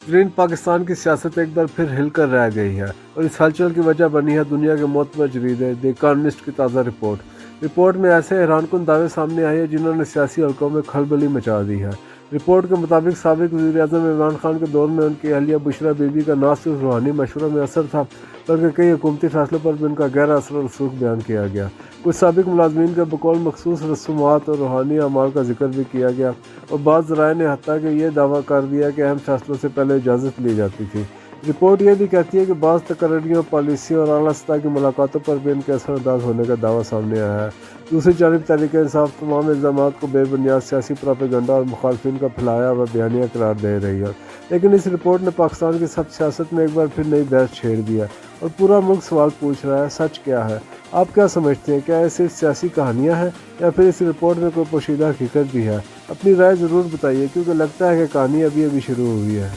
ترین پاکستان کی سیاست ایک بار پھر ہل کر رہ گئی ہے اور اس ہلچل کی وجہ بنی ہے دنیا کے معتبر جریدے دی اکانومسٹ کی تازہ رپورٹ میں ایسے حیران کن دعوے سامنے آئے ہیں جنہوں نے سیاسی حلقوں میں کھلبلی مچا دی ہے۔ رپورٹ کے مطابق سابق وزیر اعظم عمران خان کے دور میں ان کی اہلیہ بشرا بی بی کا نہ صرف روحانی مشورہ میں اثر تھا بلکہ کئی حکومتی فیصلوں پر بھی ان کا گہرا اثر اور رسوخ بیان کیا گیا۔ کچھ سابق ملازمین کے بقول مخصوص رسومات اور روحانی اعمال کا ذکر بھی کیا گیا اور بعض ذرائع نے حتیٰ کہ یہ دعویٰ کر دیا کہ اہم فیصلوں سے پہلے اجازت لی جاتی تھی۔ رپورٹ یہ بھی کہتی ہے کہ بعض تقرریوں، پالیسیوں اور اعلیٰ سطح کی ملاقاتوں پر بھی ان کے اثر انداز ہونے کا دعویٰ سامنے آیا ہے۔ دوسری جانب تحریک انصاف تمام الزامات کو بے بنیاد سیاسی پروپیگنڈا اور مخالفین کا پھیلایا ہوا بیانیہ قرار دے رہی ہے، لیکن اس رپورٹ نے پاکستان کی سیاست میں ایک بار پھر نئی بحث چھیڑ دیا اور پورا ملک سوال پوچھ رہا ہے، سچ کیا ہے؟ آپ کیا سمجھتے ہیں؟ کیا یہ صرف سیاسی کہانیاں ہیں یا پھر اس رپورٹ میں کوئی پوشیدہ حقیقت بھی ہے؟ اپنی رائے ضرور بتائیے، کیونکہ لگتا ہے کہ کہانی ابھی شروع ہوئی ہے۔